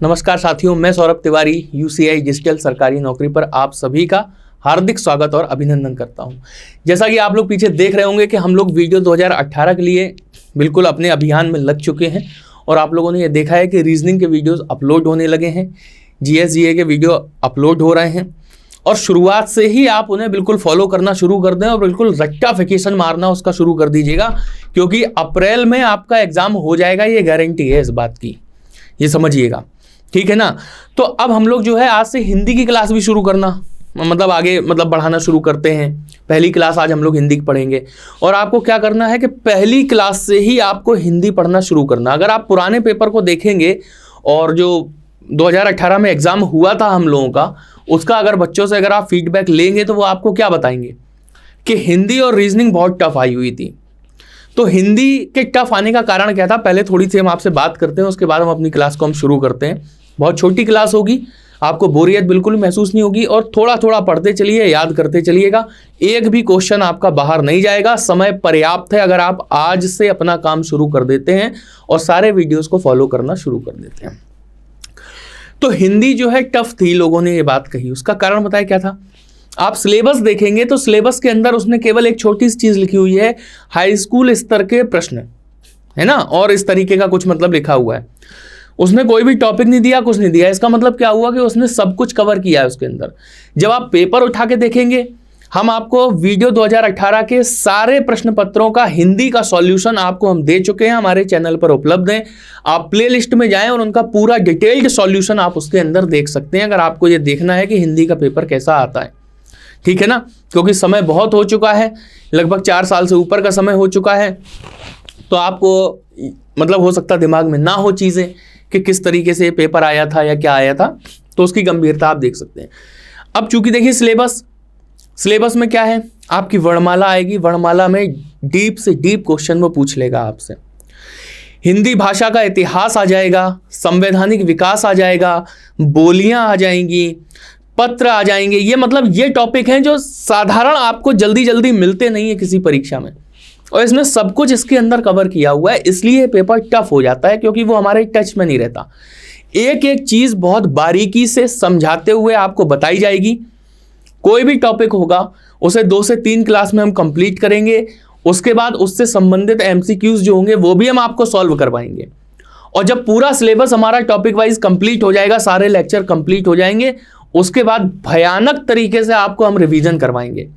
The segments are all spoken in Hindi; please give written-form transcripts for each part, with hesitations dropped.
नमस्कार साथियों, मैं सौरभ तिवारी यूसीआई डिजिटल सरकारी नौकरी पर आप सभी का हार्दिक स्वागत और अभिनंदन करता हूं। जैसा कि आप लोग पीछे देख रहे होंगे कि हम लोग वीडियो 2018 के लिए बिल्कुल अपने अभियान में लग चुके हैं और आप लोगों ने ये देखा है कि रीजनिंग के वीडियोस अपलोड होने लगे हैं, जीएस के वीडियो अपलोड हो रहे हैं और शुरुआत से ही आप उन्हें बिल्कुल फॉलो करना शुरू कर दें और बिल्कुल रट्टाफिकेशन मारना उसका शुरू कर दीजिएगा, क्योंकि अप्रैल में आपका एग्जाम हो जाएगा, ये गारंटी है इस बात की, ये समझिएगा, ठीक है ना। तो अब हम लोग जो है आज से हिंदी की क्लास भी शुरू करना आगे बढ़ाना शुरू करते हैं। पहली क्लास आज हम लोग हिंदी की पढ़ेंगे और आपको क्या करना है कि पहली क्लास से ही आपको हिंदी पढ़ना शुरू करना। अगर आप पुराने पेपर को देखेंगे और जो 2018 में एग्जाम हुआ था हम लोगों का, उसका अगर बच्चों से अगर आप फीडबैक लेंगे तो वो आपको क्या बताएंगे कि हिंदी और रीजनिंग बहुत टफ आई हुई थी। तो हिंदी के टफ आने का कारण क्या था, पहले थोड़ी सी हम आपसे बात करते हैं, उसके बाद हम अपनी क्लास को हम शुरू करते हैं। बहुत छोटी क्लास होगी, आपको बोरियत बिल्कुल महसूस नहीं होगी और थोड़ा थोड़ा पढ़ते चलिए, याद करते चलिएगा। एक भी क्वेश्चन आपका बाहर नहीं जाएगा, समय पर्याप्त है अगर आप आज से अपना काम शुरू कर देते हैं और सारे वीडियोस को फॉलो करना शुरू कर देते हैं। तो हिंदी जो है टफ थी, लोगों ने ये बात कही, उसका कारण बताया क्या था। आप सिलेबस देखेंगे तो सिलेबस के अंदर उसने केवल एक छोटी सी चीज लिखी हुई है, हाई स्कूल स्तर के प्रश्न, है ना, और इस तरीके का कुछ लिखा हुआ है। उसने कोई भी टॉपिक नहीं दिया, कुछ नहीं दिया। इसका मतलब क्या हुआ कि उसने सब कुछ कवर किया है उसके अंदर। जब आप पेपर उठा के देखेंगे, हम आपको वीडियो 2018 के सारे प्रश्न पत्रों का हिंदी का सॉल्यूशन आपको हम दे चुके हैं, हमारे चैनल पर उपलब्ध हैं। आप प्लेलिस्ट में जाएं और उनका पूरा डिटेल्ड सॉल्यूशन आप उसके अंदर देख सकते हैं, अगर आपको ये देखना है कि हिंदी का पेपर कैसा आता है, ठीक है ना। क्योंकि समय बहुत हो चुका है, लगभग 4 साल से ऊपर का समय हो चुका है, तो आपको हो सकता है दिमाग में ना हो चीज़ें कि किस तरीके से पेपर आया था या क्या आया था, तो उसकी गंभीरता आप देख सकते हैं। अब चूंकि देखिए सिलेबस में क्या है, आपकी वर्णमाला आएगी, वर्णमाला में डीप से डीप क्वेश्चन वो पूछ लेगा आपसे। हिंदी भाषा का इतिहास आ जाएगा, संवैधानिक विकास आ जाएगा, बोलियां आ जाएंगी, पत्र आ जाएंगे। ये टॉपिक हैं जो साधारण आपको जल्दी जल्दी मिलते नहीं है किसी परीक्षा में, और इसमें सब कुछ इसके अंदर कवर किया हुआ है। इसलिए पेपर टफ हो जाता है, क्योंकि वो हमारे टच में नहीं रहता। एक एक चीज बहुत बारीकी से समझाते हुए आपको बताई जाएगी। कोई भी टॉपिक होगा उसे 2 से 3 क्लास में हम कंप्लीट करेंगे। उसके बाद उससे संबंधित एमसीक्यूज जो होंगे वो भी हम आपको सॉल्व करवाएंगे। और जब पूरा सिलेबस हमारा टॉपिक वाइज कंप्लीट हो जाएगा, सारे लेक्चर कंप्लीट हो जाएंगे, उसके बाद भयानक तरीके से आपको हम रिवीजन करवाएंगे।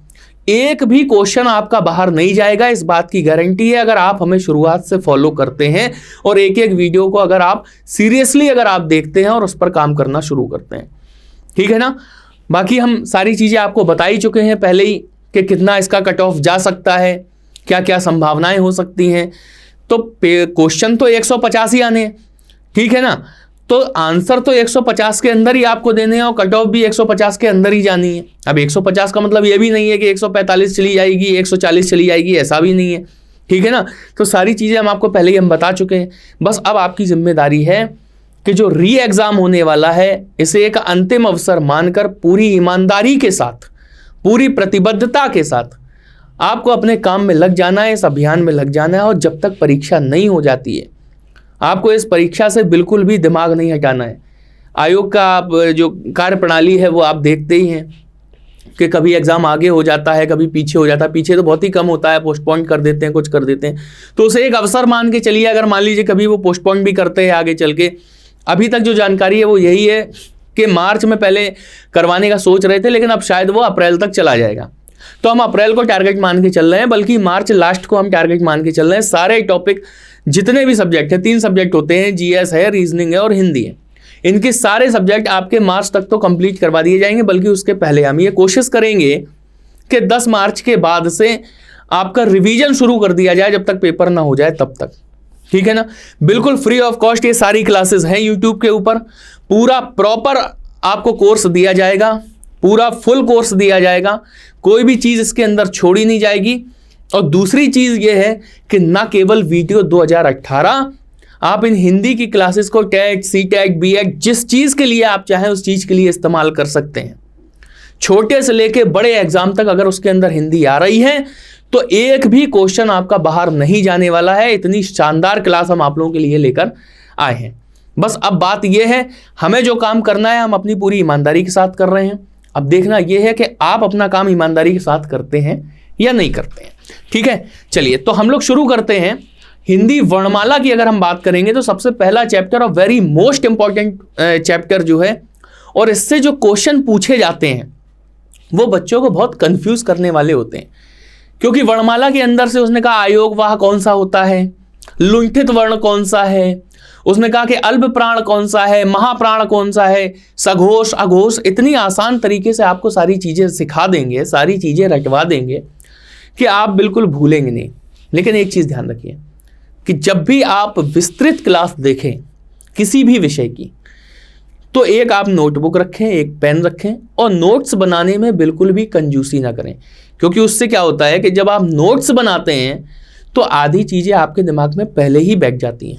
एक भी क्वेश्चन आपका बाहर नहीं जाएगा, इस बात की गारंटी है, अगर आप हमें शुरुआत से फॉलो करते हैं और एक एक वीडियो को अगर आप सीरियसली आप देखते हैं और उस पर काम करना शुरू करते हैं, ठीक है ना। बाकी हम सारी चीजें आपको बता ही चुके हैं पहले ही कि कितना इसका कट ऑफ जा सकता है, क्या क्या संभावनाएं हो सकती हैं। तो क्वेश्चन तो 150 ही आने हैं, ठीक है ना। तो आंसर तो 150 के अंदर ही आपको देने हैं और कट ऑफ भी 150 के अंदर ही जानी है। अब 150 का मतलब ये भी नहीं है कि 145 चली जाएगी, 140 चली जाएगी, ऐसा भी नहीं है, ठीक है ना। तो सारी चीज़ें हम आपको पहले ही हम बता चुके हैं। बस अब आपकी जिम्मेदारी है कि जो री एग्ज़ाम होने वाला है, इसे एक अंतिम अवसर मानकर पूरी ईमानदारी के साथ, पूरी प्रतिबद्धता के साथ आपको अपने काम में लग जाना है, इस अभियान में लग जाना है। और जब तक परीक्षा नहीं हो जाती है, आपको इस परीक्षा से बिल्कुल भी दिमाग नहीं हटाना है। आयोग का आप जो कार्य प्रणाली है वो आप देखते ही हैं कि कभी एग्ज़ाम आगे हो जाता है, कभी पीछे हो जाता है। पीछे तो बहुत ही कम होता है, पोस्टपोन कर देते हैं, कुछ कर देते हैं। तो उसे एक अवसर मान के चलिए। अगर मान लीजिए कभी वो पोस्टपोन भी करते हैं आगे चल के, अभी तक जो जानकारी है वो यही है कि मार्च में पहले करवाने का सोच रहे थे, लेकिन अब शायद वो अप्रैल तक चला जाएगा। तो हम अप्रैल को टारगेट मान के चल रहे हैं, बल्कि मार्च लास्ट को हम टारगेट मान के चल रहे हैं। सारे टॉपिक जितने भी सब्जेक्ट हैं, 3 सब्जेक्ट होते हैं, जीएस है, रीजनिंग है और हिंदी है, इनके सारे सब्जेक्ट आपके मार्च तक तो कंप्लीट करवा दिए जाएंगे। बल्कि उसके पहले हम ये कोशिश करेंगे कि 10 मार्च के बाद से आपका रिवीजन शुरू कर दिया जाए, जब तक पेपर ना हो जाए तब तक, ठीक है ना। बिल्कुल फ्री ऑफ कॉस्ट ये सारी क्लासेस हैं यूट्यूब के ऊपर। पूरा प्रॉपर आपको कोर्स दिया जाएगा, पूरा फुल कोर्स दिया जाएगा, कोई भी चीज़ इसके अंदर छोड़ी नहीं जाएगी। और दूसरी चीज़ ये है कि ना केवल वीडियो 2018, आप इन हिंदी की क्लासेस को टेट, सीटेट, बीएड, जिस चीज़ के लिए आप चाहें उस चीज़ के लिए इस्तेमाल कर सकते हैं। छोटे से लेके बड़े एग्जाम तक अगर उसके अंदर हिंदी आ रही है तो एक भी क्वेश्चन आपका बाहर नहीं जाने वाला है। इतनी शानदार क्लास हम आप लोगों के लिए लेकर आए हैं। बस अब बात यह है, हमें जो काम करना है हम अपनी पूरी ईमानदारी के साथ कर रहे हैं। अब देखना यह है कि आप अपना काम ईमानदारी के साथ करते हैं या नहीं करते हैं। ठीक है, चलिए तो हम लोग शुरू करते हैं। हिंदी वर्णमाला की अगर हम बात करेंगे तो सबसे पहला चैप्टर और वेरी मोस्ट इंपॉर्टेंट चैप्टर जो है, और इससे जो क्वेश्चन पूछे जाते हैं वो बच्चों को बहुत कंफ्यूज करने वाले होते हैं। क्योंकि वर्णमाला के अंदर से उसने कहा आयोगवाह कौन सा होता है, लुंठित वर्ण कौन सा है, उसने कहा कि अल्प प्राण कौन सा है, महाप्राण कौन सा है, सघोष अघोष, इतनी आसान तरीके से आपको सारी चीजें सिखा देंगे, सारी चीजें रटवा देंगे कि आप बिल्कुल भूलेंगे नहीं। लेकिन एक चीज ध्यान रखिए कि जब भी आप विस्तृत क्लास देखें किसी भी विषय की, तो एक आप नोटबुक रखें, एक पेन रखें, और नोट्स बनाने में बिल्कुल भी कंजूसी ना करें। क्योंकि उससे क्या होता है कि जब आप नोट्स बनाते हैं तो आधी चीज़ें आपके दिमाग में पहले ही बैठ जाती हैं,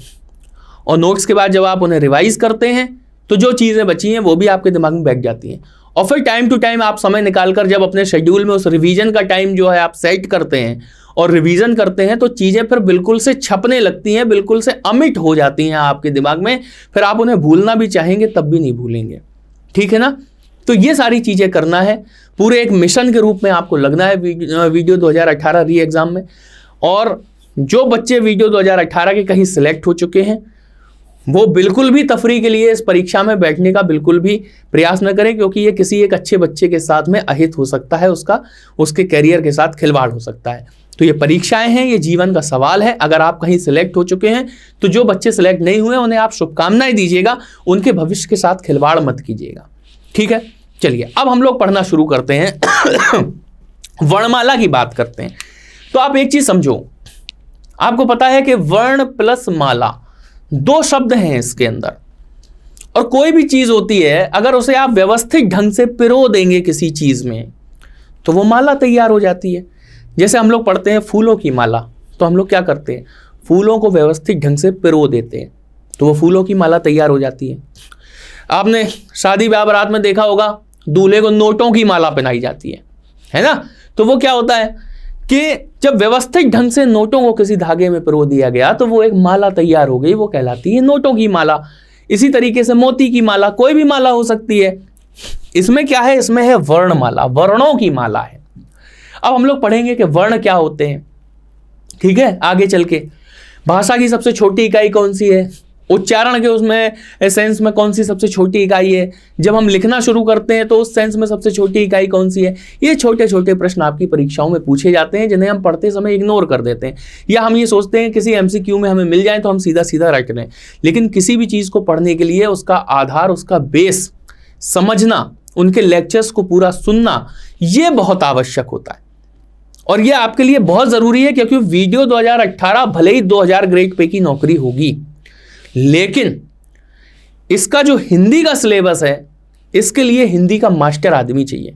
और नोट्स के बाद जब आप उन्हें रिवाइज करते हैं तो जो चीज़ें बची हैं वो भी आपके दिमाग में बैठ जाती हैं। और फिर टाइम टू टाइम आप समय निकालकर जब अपने शेड्यूल में उस रिवीजन का टाइम जो है आप सेट करते हैं और रिवीजन करते हैं, तो चीज़ें फिर बिल्कुल से छपने लगती हैं, बिल्कुल से अमिट हो जाती हैं आपके दिमाग में। फिर आप उन्हें भूलना भी चाहेंगे तब भी नहीं भूलेंगे। ठीक है ना? तो ये सारी चीज़ें करना है, पूरे एक मिशन के रूप में आपको लगना है वीडियो 2018 री एग्ज़ाम में। और जो बच्चे वीडियो 2018 के कहीं सिलेक्ट हो चुके हैं वो बिल्कुल भी तफरी के लिए इस परीक्षा में बैठने का बिल्कुल भी प्रयास न करें, क्योंकि ये किसी एक अच्छे बच्चे के साथ में अहित हो सकता है, उसके करियर के साथ खिलवाड़ हो सकता है। तो ये परीक्षाएं हैं, ये जीवन का सवाल है। अगर आप कहीं सिलेक्ट हो चुके हैं तो जो बच्चे सिलेक्ट नहीं हुए उन्हें आप शुभकामनाएं दीजिएगा, उनके भविष्य के साथ खिलवाड़ मत कीजिएगा। ठीक है, चलिए अब हम लोग पढ़ना शुरू करते हैं। वर्णमाला की बात करते हैं। तो आप एक चीज समझो, आपको पता है कि वर्ण प्लस माला दो शब्द हैं इसके अंदर, और कोई भी चीज होती है अगर उसे आप व्यवस्थित ढंग से पिरो देंगे किसी चीज में तो वो माला तैयार हो जाती है। जैसे हम लोग पढ़ते हैं फूलों की माला, तो हम लोग क्या करते हैं, फूलों को व्यवस्थित ढंग से पिरो देते हैं तो वो फूलों की माला तैयार हो जाती है। आपने शादी ब्याह बारात में देखा होगा, दूल्हे को नोटों की माला पहनाई जाती है ना? तो वो क्या होता है कि जब व्यवस्थित ढंग से नोटों को किसी धागे में पिरो दिया गया तो वो एक माला तैयार हो गई, वो कहलाती है नोटों की माला। इसी तरीके से मोती की माला, कोई भी माला हो सकती है। इसमें क्या है, इसमें है वर्णमाला, वर्णों की माला है। अब हम लोग पढ़ेंगे कि वर्ण क्या होते हैं। ठीक है, आगे चल के भाषा की सबसे छोटी इकाई कौन सी है, उच्चारण के उसमें सेंस में कौन सी सबसे छोटी इकाई है, जब हम लिखना शुरू करते हैं तो उस सेंस में सबसे छोटी इकाई कौन सी है। ये छोटे छोटे प्रश्न आपकी परीक्षाओं में पूछे जाते हैं जिन्हें हम पढ़ते समय इग्नोर कर देते हैं, या हम ये सोचते हैं किसी MCQ में हमें मिल जाए तो हम सीधा सीधा रट लें। लेकिन किसी भी चीज़ को पढ़ने के लिए उसका आधार, उसका बेस समझना, उनके लेक्चर्स को पूरा सुनना, ये बहुत आवश्यक होता है। और ये आपके लिए बहुत ज़रूरी है, क्योंकि वीडियो 2018 भले ही 2000 ग्रेड पे की नौकरी होगी, लेकिन इसका जो हिंदी का सिलेबस है इसके लिए हिंदी का मास्टर आदमी चाहिए।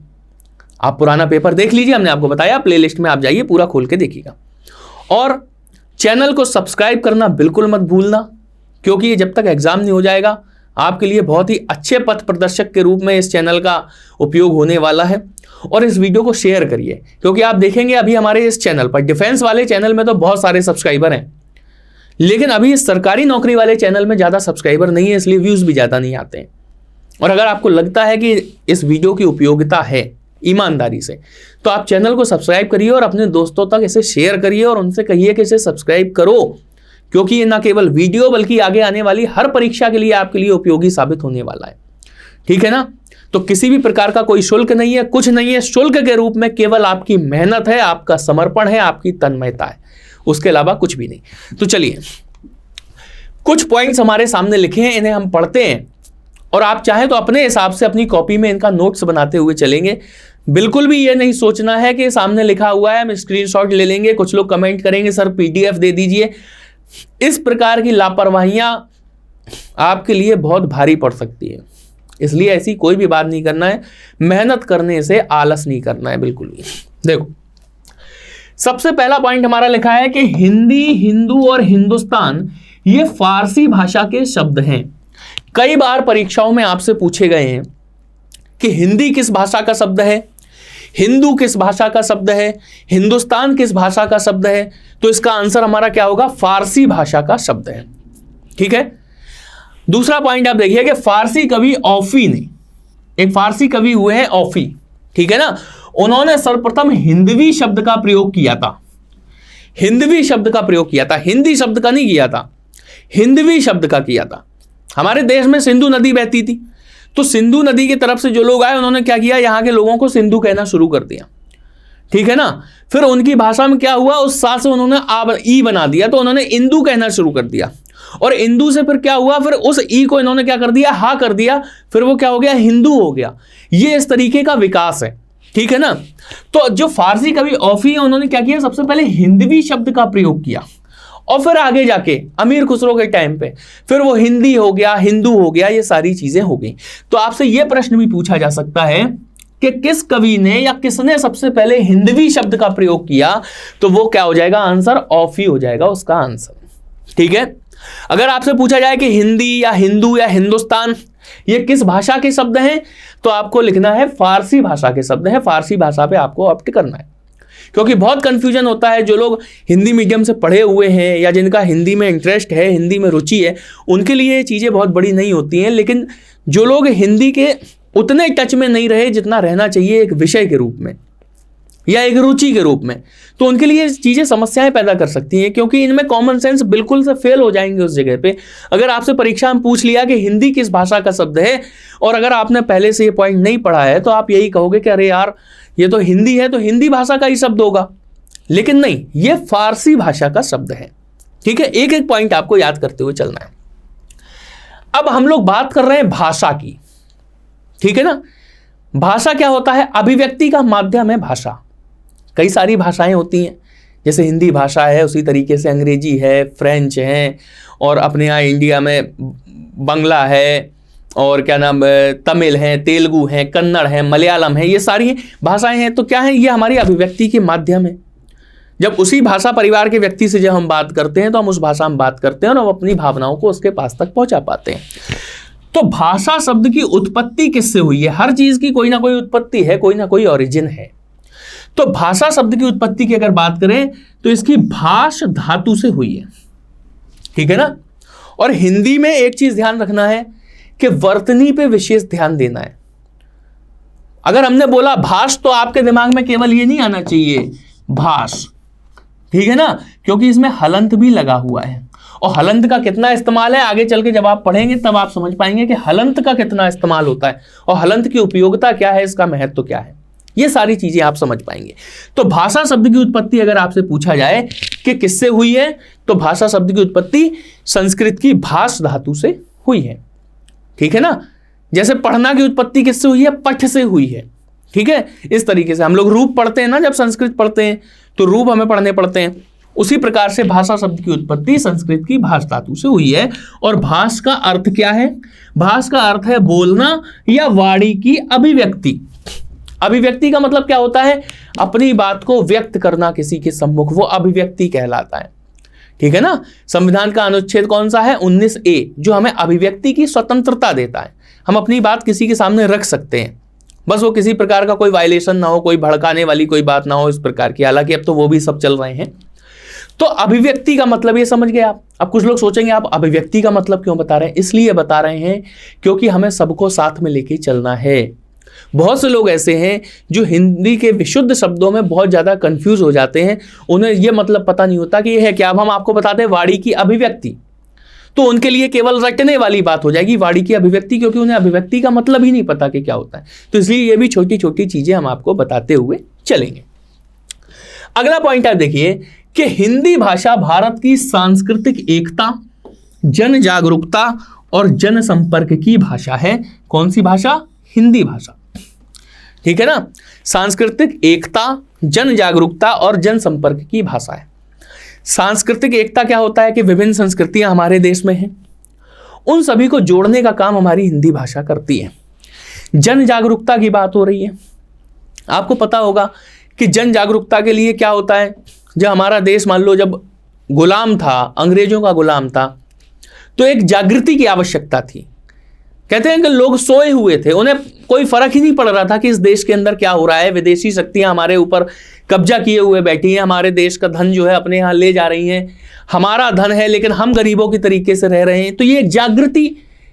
आप पुराना पेपर देख लीजिए, हमने आपको बताया, प्लेलिस्ट में आप जाइए, पूरा खोल के देखिएगा। और चैनल को सब्सक्राइब करना बिल्कुल मत भूलना, क्योंकि ये जब तक एग्जाम नहीं हो जाएगा आपके लिए बहुत ही अच्छे पथ प्रदर्शक के रूप में इस चैनल का उपयोग होने वाला है। और इस वीडियो को शेयर करिए, क्योंकि आप देखेंगे अभी हमारे इस चैनल पर, डिफेंस वाले चैनल में तो बहुत सारे सब्सक्राइबर हैं, लेकिन अभी इस सरकारी नौकरी वाले चैनल में ज़्यादा सब्सक्राइबर नहीं है, इसलिए व्यूज़ भी ज़्यादा नहीं आते हैं। और अगर आपको लगता है कि इस वीडियो की उपयोगिता है ईमानदारी से, तो आप चैनल को सब्सक्राइब करिए और अपने दोस्तों तक इसे शेयर करिए और उनसे कहिए कि इसे सब्सक्राइब करो, क्योंकि ये ना केवल वीडियो बल्कि आगे आने वाली हर परीक्षा के लिए आपके लिए उपयोगी साबित होने वाला है। ठीक है ना? तो किसी भी प्रकार का कोई शुल्क नहीं है, कुछ नहीं है। शुल्क के रूप में केवल आपकी मेहनत है, आपका समर्पण है, आपकी तन्मयता है, उसके अलावा कुछ भी नहीं। तो चलिए, कुछ पॉइंट्स हमारे सामने लिखे हैं, इन्हें हम पढ़ते हैं, और आप चाहें तो अपने हिसाब से अपनी कॉपी में इनका नोट्स बनाते हुए चलेंगे। बिल्कुल भी ये नहीं सोचना है कि सामने लिखा हुआ है हम स्क्रीनशॉट ले लेंगे। कुछ लोग कमेंट करेंगे सर PDF दे दीजिए। इस प्रकार की लापरवाहियां आपके लिए बहुत भारी पड़ सकती है, इसलिए ऐसी कोई भी बात नहीं करना है। मेहनत करने से आलस नहीं करना है बिल्कुल भी। देखो, सबसे पहला पॉइंट हमारा लिखा है कि हिंदी, हिंदू और हिंदुस्तान ये फारसी भाषा के शब्द हैं। कई बार परीक्षाओं में आपसे पूछे गए हैं कि हिंदी किस भाषा का शब्द है, हिंदू किस भाषा का शब्द है, हिंदुस्तान किस भाषा का शब्द है। तो इसका आंसर हमारा क्या होगा, फारसी भाषा का शब्द है। ठीक है, दूसरा पॉइंट आप देखिए कि फारसी कवि औफी ने, एक फारसी कवि हुए हैं औफी, ठीक है ना, उन्होंने सर्वप्रथम हिंदवी शब्द का प्रयोग किया था। हिंदवी शब्द का प्रयोग किया था, हिंदी शब्द का नहीं किया था, हिंदवी शब्द का किया था। हमारे देश में सिंधु नदी बहती थी, तो सिंधु नदी की तरफ से जो लोग आए उन्होंने क्या किया, यहां के लोगों को सिंधु कहना शुरू कर दिया, ठीक है ना। फिर उनकी भाषा में क्या हुआ, उस सा से उन्होंने ई बना दिया, तो उन्होंने इंदू कहना शुरू कर दिया, और इंदू से फिर क्या हुआ, फिर उस ई को इन्होंने क्या कर दिया, हा कर दिया, फिर वो क्या हो गया, हिंदू हो गया। ये इस तरीके का विकास है, ठीक है ना। तो जो फारसी कवि औफी है उन्होंने क्या किया, सबसे पहले हिंदवी शब्द का प्रयोग किया, और फिर आगे जाके अमीर खुसरो के टाइम पे फिर वो हिंदी हो गया, हिंदू हो गया, ये सारी चीजें हो गई। तो आपसे ये प्रश्न भी पूछा जा सकता है कि किस कवि ने या किसने सबसे पहले हिंदवी शब्द का प्रयोग किया, तो वो क्या हो जाएगा आंसर, औफी हो जाएगा उसका आंसर, ठीक है। अगर आपसे पूछा जाए कि हिंदी या हिंदू या हिंदुस्तान ये किस भाषा के शब्द हैं, तो आपको लिखना है फारसी भाषा के शब्द हैं, फारसी भाषा पे आपको ऑप्ट करना है, क्योंकि बहुत कंफ्यूजन होता है। जो लोग हिंदी मीडियम से पढ़े हुए हैं या जिनका हिंदी में इंटरेस्ट है, हिंदी में रुचि है, उनके लिए ये चीज़ें बहुत बड़ी नहीं होती हैं, लेकिन जो लोग हिंदी के उतने टच में नहीं रहे जितना रहना चाहिए एक विषय के रूप में या एक रुचि के रूप में, तो उनके लिए चीज़ें समस्याएं पैदा कर सकती हैं, क्योंकि इनमें कॉमन सेंस बिल्कुल से फेल हो जाएंगे उस जगह पे। अगर आपसे परीक्षा में पूछ लिया कि हिंदी किस भाषा का शब्द है, और अगर आपने पहले से ये पॉइंट नहीं पढ़ा है, तो आप यही कहोगे कि अरे यार ये तो हिंदी है, तो हिंदी भाषा का ही शब्द होगा, लेकिन नहीं, ये फारसी भाषा का शब्द है, ठीक है। एक एक पॉइंट आपको याद करते हुए चलना है। अब हम लोग बात कर रहे हैं भाषा की, ठीक है ना। भाषा क्या होता है, अभिव्यक्ति का माध्यम है भाषा। कई सारी भाषाएं होती हैं, जैसे हिंदी भाषा है, उसी तरीके से अंग्रेजी है, फ्रेंच है, और अपने यहाँ इंडिया में बंगला है, और क्या नाम, तमिल है, तेलुगु है, कन्नड़ है, मलयालम है, ये सारी भाषाएं हैं। तो क्या है, ये हमारी अभिव्यक्ति के माध्यम है। जब उसी भाषा परिवार के व्यक्ति से जब हम बात करते हैं, तो हम उस भाषा में बात करते हैं और हम अपनी भावनाओं को उसके पास तक पहुंचा पाते हैं। तो भाषा शब्द की उत्पत्ति किससे हुई है, हर चीज की कोई ना कोई उत्पत्ति है, कोई ना कोई ओरिजिन है। तो भाषा शब्द की उत्पत्ति की अगर बात करें तो इसकी भाष धातु से हुई है, ठीक है ना। और हिंदी में एक चीज ध्यान रखना है कि वर्तनी पे विशेष ध्यान देना है। अगर हमने बोला भाष, तो आपके दिमाग में केवल ये नहीं आना चाहिए भाष, ठीक है ना, क्योंकि इसमें हलंत भी लगा हुआ है, और हलंत का कितना इस्तेमाल है आगे चल के जब आप पढ़ेंगे तब आप समझ पाएंगे कि हलंत का कितना इस्तेमाल होता है, और हलंत की उपयोगिता क्या है, इसका महत्व क्या है, ये सारी चीजें आप समझ पाएंगे। तो भाषा शब्द की उत्पत्ति अगर आपसे पूछा जाए कि किससे हुई है, तो भाषा शब्द की उत्पत्ति संस्कृत की भाष धातु से हुई है, ठीक है ना। जैसे पढ़ना की उत्पत्ति किससे हुई है, पठ से हुई है, ठीक है। इस तरीके से हम लोग रूप पढ़ते हैं ना, जब संस्कृत पढ़ते हैं तो रूप हमें पढ़ने पड़ते हैं, उसी प्रकार से भाषा शब्द की उत्पत्ति संस्कृत की भाष धातु से हुई है। और भाष का अर्थ क्या है, भाष का अर्थ है बोलना या वाणी की अभिव्यक्ति। अभिव्यक्ति का मतलब क्या होता है, अपनी बात को व्यक्त करना किसी के सम्मुख, वो अभिव्यक्ति कहलाता है, ठीक है ना। संविधान का अनुच्छेद कौन सा है, 19A, जो हमें अभिव्यक्ति की स्वतंत्रता देता है। हम अपनी बात किसी के सामने रख सकते हैं, बस वो किसी प्रकार का कोई वायलेशन ना हो, कोई भड़काने वाली कोई बात ना हो, इस प्रकार की। हालांकि अब तो वो भी सब चल रहे हैं। तो अभिव्यक्ति का मतलब ये समझ गए आप। अब कुछ लोग सोचेंगे आप अभिव्यक्ति का मतलब क्यों बता रहे हैं, इसलिए बता रहे हैं क्योंकि हमें सबको साथ में लेके चलना है। बहुत से लोग ऐसे हैं जो हिंदी के विशुद्ध शब्दों में बहुत ज़्यादा कंफ्यूज हो जाते हैं, उन्हें यह मतलब पता नहीं होता कि यह है क्या। अब हम आपको बताते हैं वाणी की अभिव्यक्ति, तो उनके लिए केवल रटने वाली बात हो जाएगी वाणी की अभिव्यक्ति, क्योंकि उन्हें अभिव्यक्ति का मतलब ही नहीं पता कि क्या होता है। तो इसलिए ये भी छोटी छोटी चीज़ें हम आपको बताते हुए चलेंगे। अगला पॉइंट आप देखिए कि हिंदी भाषा भारत की सांस्कृतिक एकता, जन जागरूकता और जन संपर्क की भाषा है। कौन सी भाषा, हिंदी भाषा, ठीक है ना। सांस्कृतिक एकता, जन जागरूकता और जन संपर्क की भाषा है। सांस्कृतिक एकता क्या होता है कि विभिन्न संस्कृतियां हमारे देश में हैं, उन सभी को जोड़ने का काम हमारी हिंदी भाषा करती है। जन जागरूकता की बात हो रही है, आपको पता होगा कि जन जागरूकता के लिए क्या होता है, जब हमारा देश मान लो जब गुलाम था, अंग्रेजों का गुलाम था, तो एक जागृति की आवश्यकता थी। कहते हैं कि लोग सोए हुए थे, उन्हें कोई फर्क ही नहीं पड़ रहा था कि इस देश के अंदर क्या हो रहा है। विदेशी शक्तियां हमारे ऊपर कब्जा किए हुए बैठी हैं, हमारे देश का धन जो है अपने यहाँ ले जा रही हैं, हमारा धन है लेकिन हम गरीबों की तरीके से रह रहे हैं। तो ये जागृति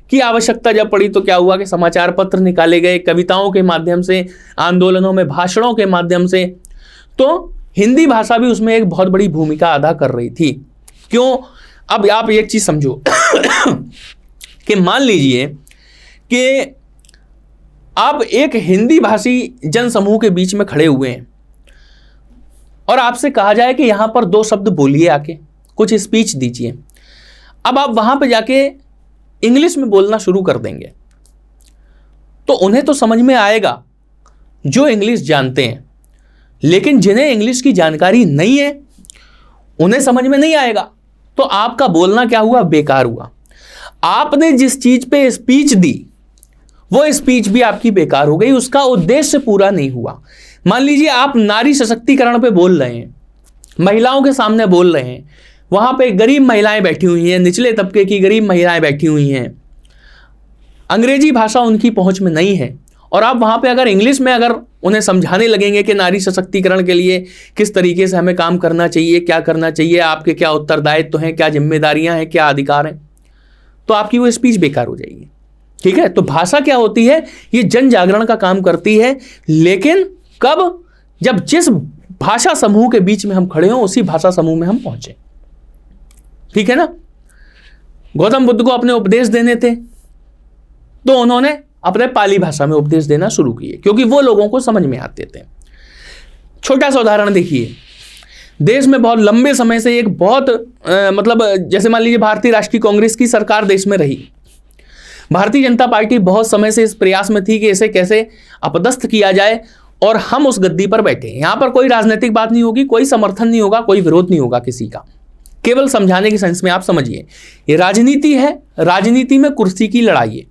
की आवश्यकता जब पड़ी तो क्या हुआ कि समाचार पत्र निकाले गए, कविताओं के माध्यम से, आंदोलनों में भाषणों के माध्यम से। तो हिंदी भाषा भी उसमें एक बहुत बड़ी भूमिका अदा कर रही थी। क्यों? अब आप एक चीज समझो कि मान लीजिए कि आप एक हिंदी भाषी जनसमूह के बीच में खड़े हुए हैं और आपसे कहा जाए कि यहां पर 2 शब्द बोलिए, आके कुछ स्पीच दीजिए। अब आप वहां पे जाके इंग्लिश में बोलना शुरू कर देंगे तो उन्हें तो समझ में आएगा जो इंग्लिश जानते हैं, लेकिन जिन्हें इंग्लिश की जानकारी नहीं है उन्हें समझ में नहीं आएगा। तो आपका बोलना क्या हुआ? बेकार हुआ। आपने जिस चीज पे स्पीच दी वो स्पीच भी आपकी बेकार हो गई, उसका उद्देश्य पूरा नहीं हुआ। मान लीजिए आप नारी सशक्तिकरण पे बोल रहे हैं, महिलाओं के सामने बोल रहे हैं, वहां पे गरीब महिलाएं बैठी हुई हैं, निचले तबके की गरीब महिलाएं बैठी हुई हैं, अंग्रेजी भाषा उनकी पहुंच में नहीं है, और आप वहां पे अगर इंग्लिश में अगर उन्हें समझाने लगेंगे कि नारी सशक्तिकरण के लिए किस तरीके से हमें काम करना चाहिए, क्या करना चाहिए, आपके क्या उत्तरदायित्व हैं, क्या जिम्मेदारियां हैं, क्या अधिकार हैं, तो आपकी वो स्पीच बेकार हो जाएगी। ठीक है? तो भाषा क्या होती है? ये जन जागरण का काम करती है, लेकिन कब? जब जिस भाषा समूह के बीच में हम खड़े हों उसी भाषा समूह में हम पहुंचे। ठीक है ना? गौतम बुद्ध को अपने उपदेश देने थे तो उन्होंने अपने पाली भाषा में उपदेश देना शुरू किए, क्योंकि वो लोगों को समझ में आते थे। छोटा सा उदाहरण देखिए, देश में बहुत लंबे समय से एक बहुत जैसे मान लीजिए भारतीय राष्ट्रीय कांग्रेस की सरकार देश में रही। भारतीय जनता पार्टी बहुत समय से इस प्रयास में थी कि इसे कैसे अपदस्थ किया जाए और हम उस गद्दी पर बैठे। यहां पर कोई राजनीतिक बात नहीं होगी, कोई समर्थन नहीं होगा, कोई विरोध नहीं होगा किसी का, केवल समझाने की सेंस में आप समझिए। ये राजनीति है, राजनीति में कुर्सी की लड़ाई है।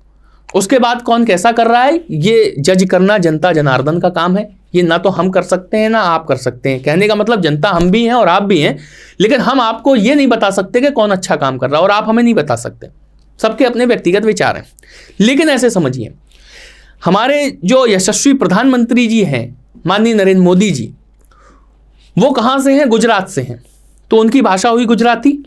उसके बाद कौन कैसा कर रहा है ये जज करना जनता जनार्दन का काम है। ये ना तो हम कर सकते हैं ना आप कर सकते हैं। कहने का मतलब जनता हम भी हैं और आप भी हैं, लेकिन हम आपको ये नहीं बता सकते कि कौन अच्छा काम कर रहा है और आप हमें नहीं बता सकते। सबके अपने व्यक्तिगत विचार हैं। लेकिन ऐसे समझिए, हमारे जो यशस्वी प्रधानमंत्री जी हैं माननीय नरेंद्र मोदी जी, वो कहाँ से हैं? गुजरात से हैं, तो उनकी भाषा हुई गुजराती।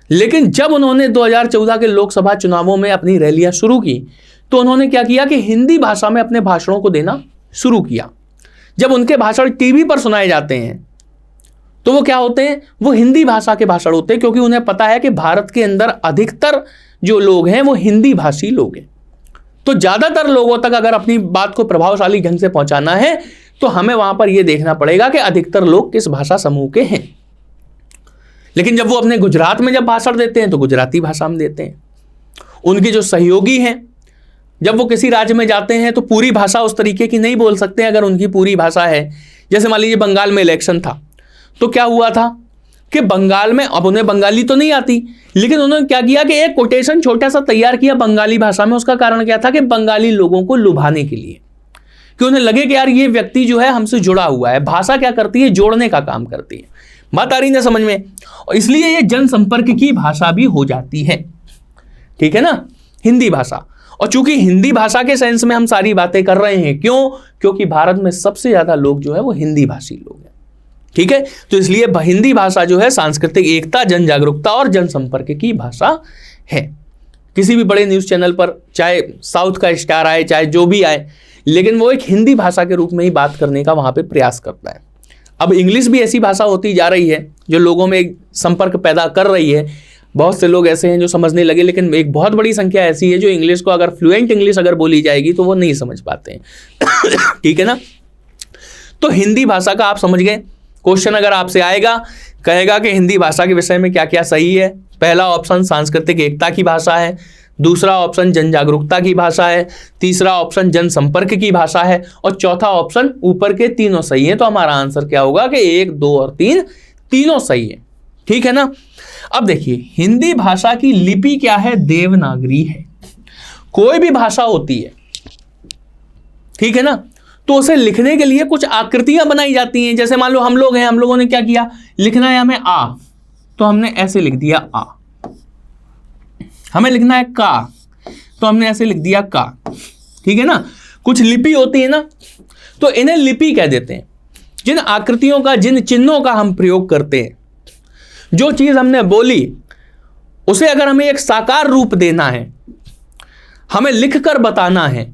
लेकिन जब उन्होंने 2014 के लोकसभा चुनावों में अपनी रैलियां शुरू की तो उन्होंने क्या किया कि हिंदी भाषा में अपने भाषणों को देना शुरू किया। जब उनके भाषण टीवी पर सुनाए जाते हैं तो वो क्या होते हैं? वो हिंदी भाषा के भाषण होते हैं, क्योंकि उन्हें पता है कि भारत के अंदर अधिकतर जो लोग हैं वो हिंदी भाषी लोग हैं। तो ज्यादातर लोगों तक अगर अपनी बात को प्रभावशाली ढंग से पहुंचाना है तो हमें वहां पर यह देखना पड़ेगा कि अधिकतर लोग किस भाषा समूह के हैं। लेकिन जब वो अपने गुजरात में जब भाषण देते हैं तो गुजराती भाषा में देते हैं। उनके जो सहयोगी हैं जब वो किसी राज्य में जाते हैं तो पूरी भाषा उस तरीके की नहीं बोल सकते अगर उनकी पूरी भाषा है। जैसे मान लीजिए बंगाल में इलेक्शन था तो क्या हुआ था कि बंगाल में, अब उन्हें बंगाली तो नहीं आती, लेकिन उन्होंने क्या किया कि एक कोटेशन छोटा सा तैयार किया बंगाली भाषा में। उसका कारण क्या था कि बंगाली लोगों को लुभाने के लिए, कि उन्हें लगे कि यार ये व्यक्ति जो है हमसे जुड़ा हुआ है। भाषा क्या करती है? जोड़ने का काम करती है। बात आ रही है समझ में? और इसलिए ये जनसंपर्क की भाषा भी हो जाती है। ठीक है ना? हिंदी भाषा। और चूंकि हिंदी भाषा के सेंस में हम सारी बातें कर रहे हैं, क्यों? क्योंकि भारत में सबसे ज्यादा लोग जो है वो हिंदी भाषी लोग हैं। ठीक है? तो इसलिए हिंदी भाषा जो है सांस्कृतिक एकता, जन जागरूकता और जनसंपर्क की भाषा है। किसी भी बड़े न्यूज चैनल पर चाहे साउथ का स्टार आए चाहे जो भी आए, लेकिन वो एक हिंदी भाषा के रूप में ही बात करने का वहां पे प्रयास करता है। अब इंग्लिश भी ऐसी भाषा होती जा रही है जो लोगों में एक संपर्क पैदा कर रही है। बहुत से लोग ऐसे हैं जो समझने लगे, लेकिन एक बहुत बड़ी संख्या ऐसी है जो इंग्लिश को अगर फ्लुएंट इंग्लिश अगर बोली जाएगी तो वो नहीं समझ पाते हैं। ठीक है ना? तो हिंदी भाषा का आप समझ गए। क्वेश्चन अगर आपसे आएगा, कहेगा कि हिंदी भाषा के विषय में क्या क्या सही है। पहला ऑप्शन सांस्कृतिक एकता की भाषा है, दूसरा ऑप्शन जन जागरूकता की भाषा है, तीसरा ऑप्शन जनसंपर्क की भाषा है और चौथा ऑप्शन ऊपर के तीनों सही है। तो हमारा आंसर क्या होगा कि 1, 2 और 3 तीनों सही है। ठीक है ना? अब देखिए, हिंदी भाषा की लिपि क्या है? देवनागरी है। कोई भी भाषा होती है, ठीक है ना, तो उसे लिखने के लिए कुछ आकृतियां बनाई जाती हैं। जैसे मान लो हम लोग हैं, हम लोगों ने क्या किया, लिखना है हमें आ, तो हमने ऐसे लिख दिया आ। हमें लिखना है का, तो हमने ऐसे लिख दिया का। ठीक है ना? कुछ लिपि होती है ना, तो इन्हें लिपि कह देते हैं। जिन आकृतियों का, जिन चिन्हों का हम प्रयोग करते हैं, जो चीज हमने बोली उसे अगर हमें एक साकार रूप देना है, हमें लिखकर बताना है,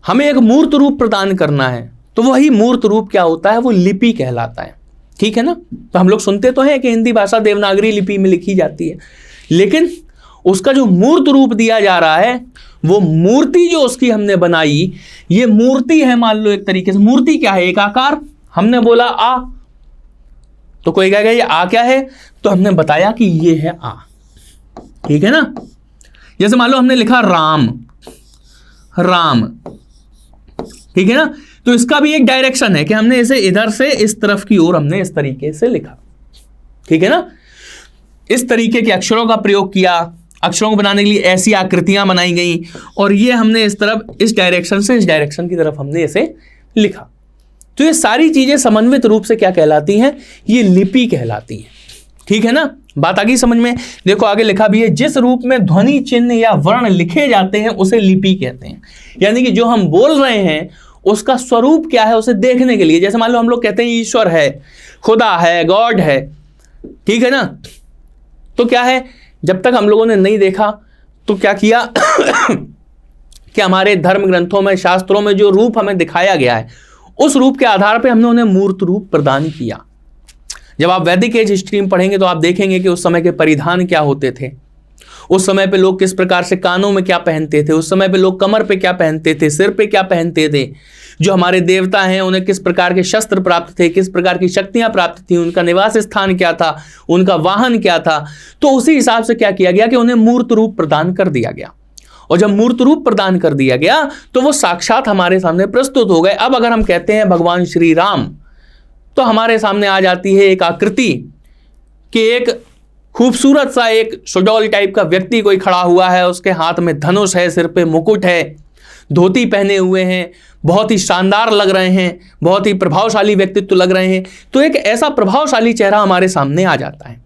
हमें एक मूर्त रूप प्रदान करना है, तो वही मूर्त रूप क्या होता है, वो लिपि कहलाता है। ठीक है ना। तो हम लोग सुनते तो हैं कि हिंदी भाषा देवनागरी लिपि में लिखी जाती है, लेकिन उसका जो मूर्त रूप दिया जा रहा है, वो मूर्ति जो उसकी हमने बनाई, ये मूर्ति है। मान लो एक तरीके से मूर्ति क्या है, एक आकार। हमने बोला आ, तो कोई कहेगा ये आ क्या है, तो हमने बताया कि ये है आ। ठीक है ना। जैसे मान लो हमने लिखा राम, राम, ठीक है ना। तो इसका भी एक डायरेक्शन है कि हमने इसे इधर से इस तरफ की ओर हमने इस तरीके से लिखा। ठीक है ना। इस तरीके के अक्षरों का प्रयोग किया, अक्षरों को बनाने के लिए ऐसी आकृतियां बनाई गई, और ये हमने इस तरफ, इस डायरेक्शन से इस डायरेक्शन की तरफ हमने इसे लिखा। तो ये सारी चीजें समन्वित रूप से क्या कहलाती हैं, ये लिपि कहलाती है। ठीक है ना। बात आ गई समझ में। देखो आगे लिखा भी है, जिस रूप में ध्वनि चिन्ह या वर्ण लिखे जाते हैं उसे लिपि कहते हैं। यानी कि जो हम बोल रहे हैं उसका स्वरूप क्या है, उसे देखने के लिए। जैसे मान लो हम लोग कहते हैं ईश्वर है, खुदा है, गॉड है, ठीक है ना। तो क्या है, जब तक हम लोगों ने नहीं देखा तो क्या किया कि हमारे धर्म ग्रंथों में, शास्त्रों में जो रूप हमें दिखाया गया है, उस रूप के आधार पर हमने उन्हें मूर्त रूप प्रदान किया। जब आप वैदिक एज हिस्ट्री में पढ़ेंगे तो आप देखेंगे कि उस समय के परिधान क्या होते थे, उस समय पे लोग किस प्रकार से कानों में क्या पहनते थे, उस समय पे लोग कमर पे क्या पहनते थे, सिर पे क्या पहनते थे। जो हमारे देवता हैं उन्हें किस प्रकार के शस्त्र प्राप्त थे, किस प्रकार की शक्तियां प्राप्त थी, उनका निवास स्थान क्या था, उनका वाहन क्या था। तो उसी हिसाब से क्या किया गया कि उन्हें मूर्त रूप प्रदान कर दिया गया। और जब मूर्त रूप प्रदान कर दिया गया तो वो साक्षात हमारे सामने प्रस्तुत हो गए। अब अगर हम कहते हैं भगवान श्री राम, तो हमारे सामने आ जाती है एक आकृति कि एक खूबसूरत सा एक सुडौल टाइप का व्यक्ति कोई खड़ा हुआ है, उसके हाथ में धनुष है, सिर पे मुकुट है, धोती पहने हुए हैं, बहुत ही शानदार लग रहे हैं, बहुत ही प्रभावशाली व्यक्तित्व लग रहे हैं। तो एक ऐसा प्रभावशाली चेहरा हमारे सामने आ जाता है।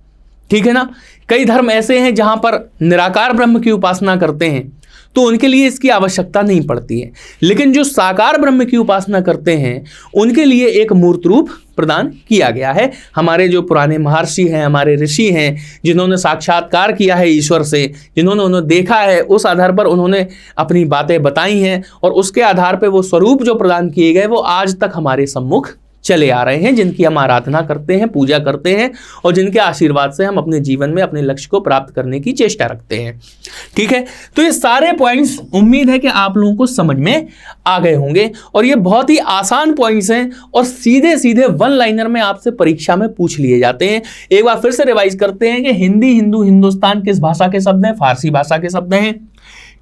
ठीक है ना। कई धर्म ऐसे हैं जहां पर निराकार ब्रह्म की उपासना करते हैं, तो उनके लिए इसकी आवश्यकता नहीं पड़ती है। लेकिन जो साकार ब्रह्म की उपासना करते हैं उनके लिए एक मूर्त रूप प्रदान किया गया है। हमारे जो पुराने महर्षि हैं, हमारे ऋषि हैं, जिन्होंने साक्षात्कार किया है ईश्वर से, जिन्होंने उन्हें देखा है, उस आधार पर उन्होंने अपनी बातें बताई हैं, और उसके आधार पर वो स्वरूप जो प्रदान किए गए वो आज तक हमारे सम्मुख चले आ रहे हैं, जिनकी हम आराधना करते हैं, पूजा करते हैं, और जिनके आशीर्वाद से हम अपने जीवन में अपने लक्ष्य को प्राप्त करने की चेष्टा रखते हैं। ठीक है। तो ये सारे पॉइंट्स उम्मीद है कि आप लोगों को समझ में आ गए होंगे, और ये बहुत ही आसान पॉइंट्स हैं और सीधे सीधे वन लाइनर में आपसे परीक्षा में पूछ लिए जाते हैं। एक बार फिर से रिवाइज करते हैं कि हिंदी, हिंदू, हिंदुस्तान किस भाषा के शब्द हैं, फारसी भाषा के शब्द हैं।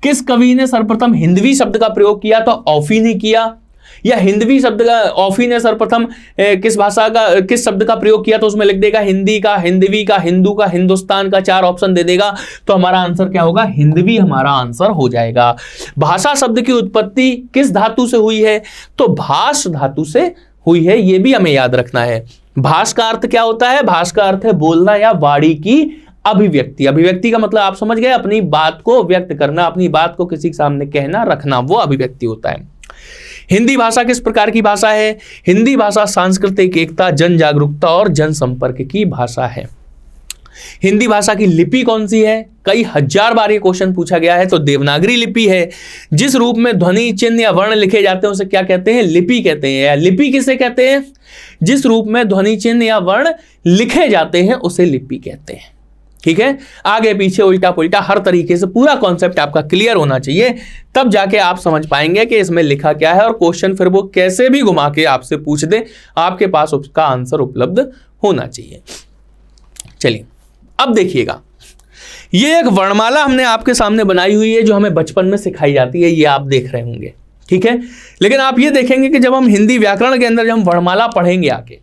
किस कवि ने सर्वप्रथम हिंदवी शब्द का प्रयोग किया, तो ऑफी ने किया, या हिंदवी शब्द का, ऑफी ने सर्वप्रथम किस भाषा का, किस शब्द का प्रयोग किया, तो उसमें लिख देगा हिंदी का, हिंदवी का, हिंदू का, हिंदुस्तान का, 4 ऑप्शन दे देगा। तो हमारा आंसर क्या होगा, हिंदवी हमारा आंसर हो जाएगा। भाषा शब्द की उत्पत्ति किस धातु से हुई है, तो भाष धातु से हुई है, ये भी हमें याद रखना है। भाष का अर्थ क्या होता है, भाष का अर्थ है बोलना या वाणी की अभिव्यक्ति। अभिव्यक्ति का मतलब आप समझ गए, अपनी बात को व्यक्त करना, अपनी बात को किसी के सामने कहना, रखना, वो अभिव्यक्ति होता है। हिंदी भाषा किस प्रकार की भाषा है, हिंदी भाषा सांस्कृतिक एकता, जन जागरूकता और जन संपर्क की भाषा है। हिंदी भाषा की लिपि कौन सी है, कई हजार बार ये क्वेश्चन पूछा गया है, तो देवनागरी लिपि है। जिस रूप में ध्वनि चिन्ह या वर्ण लिखे जाते हैं उसे क्या कहते हैं, लिपि कहते हैं। या लिपि किसे कहते हैं, जिस रूप में ध्वनि चिन्ह या वर्ण लिखे जाते हैं उसे लिपि कहते हैं। ठीक है। आगे पीछे उल्टा पुल्टा हर तरीके से पूरा कॉन्सेप्ट आपका क्लियर होना चाहिए, तब जाके आप समझ पाएंगे कि इसमें लिखा क्या है, और क्वेश्चन फिर वो कैसे भी घुमा के आपसे पूछ दे, आपके पास उसका आंसर उपलब्ध होना चाहिए। चलिए अब देखिएगा, ये एक वर्णमाला हमने आपके सामने बनाई हुई है जो हमें बचपन में सिखाई जाती है, ये आप देख रहे होंगे। ठीक है। लेकिन आप ये देखेंगे कि जब हम हिंदी व्याकरण के अंदर जब हम वर्णमाला पढ़ेंगे आगे,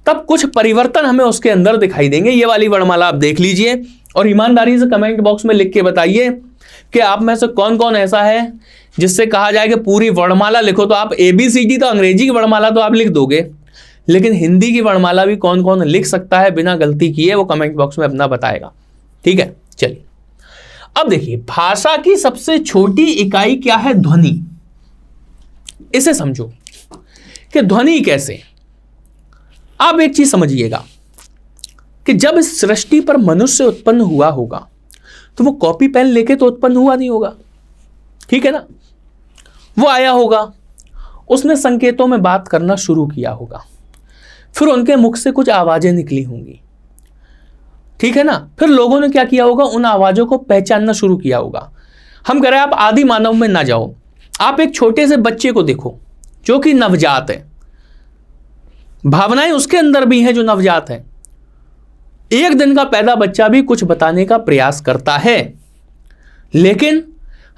तब कुछ परिवर्तन हमें उसके अंदर दिखाई देंगे। ये वाली वर्णमाला आप देख लीजिए और ईमानदारी से कमेंट बॉक्स में लिख के बताइए कि आप में से कौन कौन ऐसा है जिससे कहा जाए कि पूरी वर्णमाला लिखो। तो आप ABCD तो अंग्रेजी की वर्णमाला तो आप लिख दोगे, लेकिन हिंदी की वर्णमाला भी कौन कौन लिख सकता है बिना गलती किए, वो कमेंट बॉक्स में अपना बताएगा। ठीक है। चलिए अब देखिए, भाषा की सबसे छोटी इकाई क्या है, ध्वनि। इसे समझो कि ध्वनि कैसे। आप एक चीज समझिएगा कि जब इस सृष्टि पर मनुष्य उत्पन्न हुआ होगा तो वो कॉपी पेन लेके तो उत्पन्न हुआ नहीं होगा। ठीक है ना। वो आया होगा, उसने संकेतों में बात करना शुरू किया होगा, फिर उनके मुख से कुछ आवाजें निकली होंगी, ठीक है ना। फिर लोगों ने क्या किया होगा, उन आवाजों को पहचानना शुरू किया होगा। हम कह रहे हैं आप आदि मानव में ना जाओ, आप एक छोटे से बच्चे को देखो जो कि नवजात है, भावनाएं उसके अंदर भी हैं जो नवजात है। एक दिन का पैदा बच्चा भी कुछ बताने का प्रयास करता है, लेकिन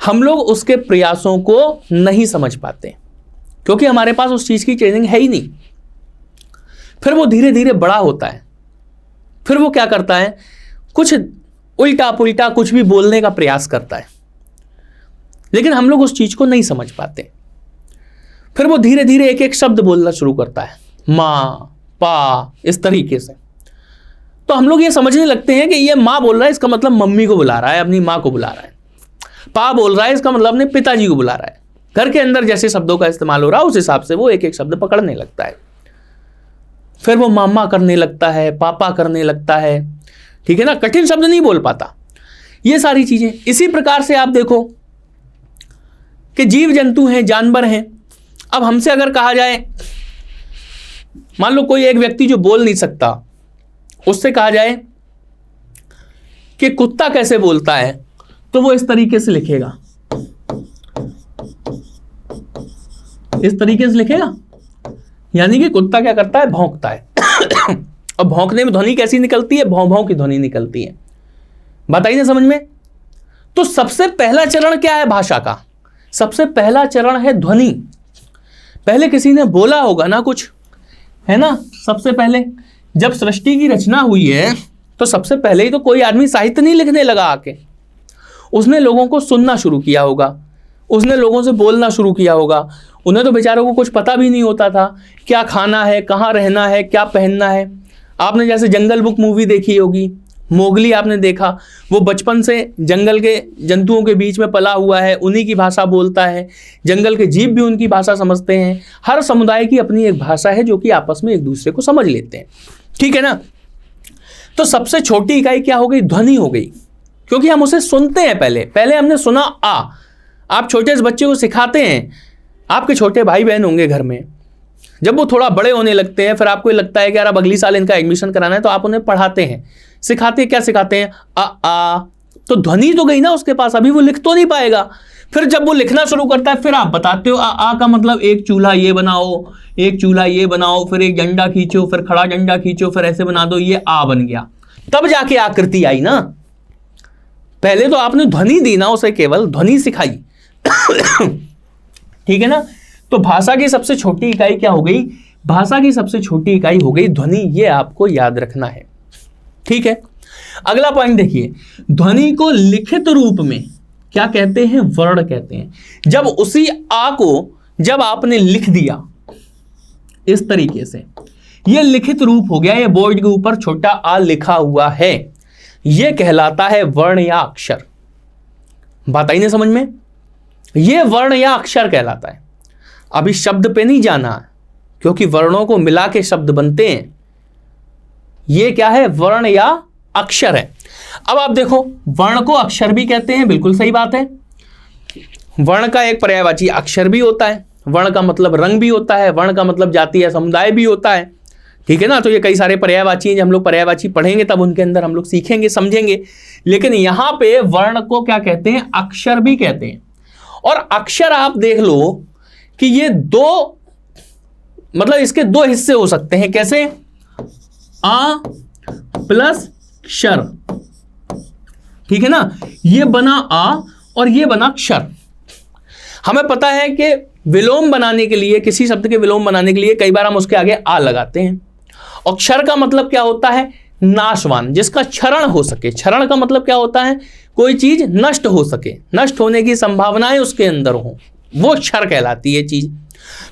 हम लोग उसके प्रयासों को नहीं समझ पाते क्योंकि हमारे पास उस चीज की ट्रेनिंग है ही नहीं। फिर वो धीरे धीरे बड़ा होता है, फिर वो क्या करता है, कुछ उल्टा पुल्टा कुछ भी बोलने का प्रयास करता है, लेकिन हम लोग उस चीज को नहीं समझ पाते। फिर वो धीरे धीरे एक एक शब्द बोलना शुरू करता है, माँ, पा, इस तरीके से। तो हम लोग ये समझने लगते हैं कि ये माँ बोल रहा है, इसका मतलब मम्मी को बुला रहा है, अपनी माँ को बुला रहा है। पा बोल रहा है, इसका मतलब अपने पिताजी को बुला रहा है। घर के अंदर जैसे शब्दों का इस्तेमाल हो रहा है उस हिसाब से वो एक एक शब्द पकड़ने लगता है। फिर वो मामा करने लगता है, पापा करने लगता है, ठीक है ना, कठिन शब्द नहीं बोल पाता। ये सारी चीजें इसी प्रकार से आप देखो कि जीव जंतु हैं, जानवर हैं। अब हमसे अगर कहा जाए, मान लो कोई एक व्यक्ति जो बोल नहीं सकता, उससे कहा जाए कि कुत्ता कैसे बोलता है, तो वो इस तरीके से लिखेगा, इस तरीके से लिखेगा। यानी कि कुत्ता क्या करता है, भौंकता है। और भौंकने में ध्वनि कैसी निकलती है, भौं भौं की ध्वनि निकलती है। बताइए ना समझ में। तो सबसे पहला चरण क्या है भाषा का, सबसे पहला चरण है ध्वनि। पहले किसी ने बोला होगा ना कुछ, है ना। सबसे पहले जब सृष्टि की रचना हुई है तो सबसे पहले ही तो कोई आदमी साहित्य नहीं लिखने लगा आके, उसने लोगों को सुनना शुरू किया होगा, उसने लोगों से बोलना शुरू किया होगा। उन्हें तो बेचारों को कुछ पता भी नहीं होता था, क्या खाना है, कहाँ रहना है, क्या पहनना है। आपने जैसे जंगल बुक मूवी देखी होगी, मोगली आपने देखा, वो बचपन से जंगल के जंतुओं के बीच में पला हुआ है, उन्हीं की भाषा बोलता है, जंगल के जीव भी उनकी भाषा समझते हैं। हर समुदाय की अपनी एक भाषा है जो कि आपस में एक दूसरे को समझ लेते हैं, ठीक है ना। तो सबसे छोटी इकाई क्या हो गई, ध्वनि हो गई, क्योंकि हम उसे सुनते हैं। पहले हमने सुना आ। आप छोटे से बच्चे को सिखाते हैं, आपके छोटे भाई बहन होंगे घर में, जब वो थोड़ा बड़े होने लगते हैं, फिर आपको लगता है कि यार अब अगली साल इनका एडमिशन कराना है, तो आप उन्हें पढ़ाते हैं, सिखाते हैं। क्या सिखाते हैं, आ। तो ध्वनि तो गई ना उसके पास, अभी वो लिख तो नहीं पाएगा। फिर जब वो लिखना शुरू करता है, फिर आप बताते हो आ का मतलब एक चूल्हा ये बनाओ, एक चूल्हा ये बनाओ, फिर एक झंडा खींचो, फिर खड़ा झंडा खींचो, फिर ऐसे बना दो, ये आ बन गया। तब जाके आकृति आई ना। पहले तो आपने ध्वनि दी ना, उसे केवल ध्वनि सिखाई। ठीक है ना। तो भाषा की सबसे छोटी इकाई क्या हो गई, भाषा की सबसे छोटी इकाई हो गई ध्वनि। ये आपको याद रखना है, ठीक है। अगला पॉइंट देखिए, ध्वनि को लिखित रूप में क्या कहते हैं, वर्ण कहते हैं। जब उसी आ को जब आपने लिख दिया इस तरीके से, ये लिखित रूप हो गया, ये बोर्ड के ऊपर छोटा आ लिखा हुआ है, ये कहलाता है वर्ण या अक्षर। बात आई ना समझ में, ये वर्ण या अक्षर कहलाता है। अभी शब्द पे नहीं जाना, क्योंकि वर्णों को मिला के शब्द बनते हैं। ये क्या है, वर्ण या अक्षर है। अब आप देखो, वर्ण को अक्षर भी कहते हैं, बिल्कुल सही बात है। वर्ण का एक पर्यायवाची अक्षर भी होता है, वर्ण का मतलब रंग भी होता है, वर्ण का मतलब जाति या समुदाय भी होता है, ठीक है ना। तो ये कई सारे पर्यायवाची हैं, जब हम लोग पर्यायवाची पढ़ेंगे तब उनके अंदर हम लोग सीखेंगे, समझेंगे। लेकिन यहां पे वर्ण को क्या कहते हैं, अक्षर भी कहते हैं। और अक्षर आप देख लो कि ये दो, मतलब इसके दो हिस्से हो सकते हैं। कैसे, आ प्लस क्षर, ठीक है ना। ये बना आ और ये बना क्षर। हमें पता है कि विलोम बनाने के लिए, किसी शब्द के विलोम बनाने के लिए कई बार हम उसके आगे आ लगाते हैं। और क्षर का मतलब क्या होता है, नाशवान, जिसका क्षरण हो सके। क्षरण का मतलब क्या होता है, कोई चीज नष्ट हो सके, नष्ट होने की संभावनाएं उसके अंदर हो, वो क्षर कहलाती है चीज।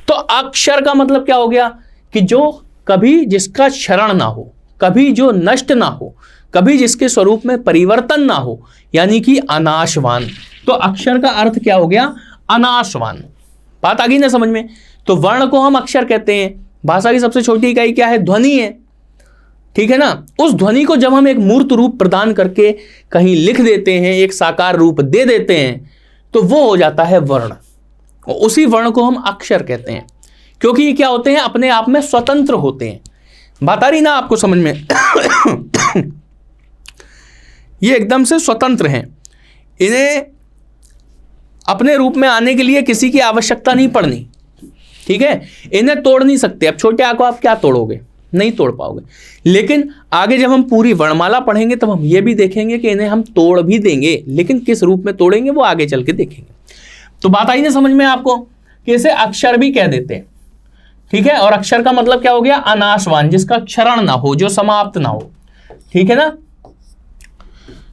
तो अक्षर का मतलब क्या हो गया, कि जो कभी जिसका क्षरण ना हो, कभी जो नष्ट ना हो, कभी जिसके स्वरूप में परिवर्तन ना हो, यानी कि अनाशवान। तो अक्षर का अर्थ क्या हो गया, अनाशवान। बात आ गई ना समझ में। तो वर्ण को हम अक्षर कहते हैं। भाषा की सबसे छोटी इकाई क्या है, ध्वनि है, ठीक है ना। उस ध्वनि को जब हम एक मूर्त रूप प्रदान करके कहीं लिख देते हैं, एक साकार रूप दे देते हैं, तो वो हो जाता है वर्ण। और उसी वर्ण को हम अक्षर कहते हैं, क्योंकि ये क्या होते हैं, अपने आप में स्वतंत्र होते हैं। बात आ रही ना आपको समझ में? ये एकदम से स्वतंत्र हैं, इन्हें अपने रूप में आने के लिए किसी की आवश्यकता नहीं पड़नी, ठीक है। इन्हें तोड़ नहीं सकते। अब छोटे आ को आप क्या तोड़ोगे, नहीं तोड़ पाओगे। लेकिन आगे जब हम पूरी वर्णमाला पढ़ेंगे तब हम ये भी देखेंगे कि इन्हें हम तोड़ भी देंगे, लेकिन किस रूप में तोड़ेंगे वो आगे चल के देखेंगे। तो बात आई ना समझ में आपको कि इसे अक्षर भी कह देते हैं, ठीक है। और अक्षर का मतलब क्या हो गया, अनाशवान, जिसका क्षरण ना हो, जो समाप्त ना हो, ठीक है ना।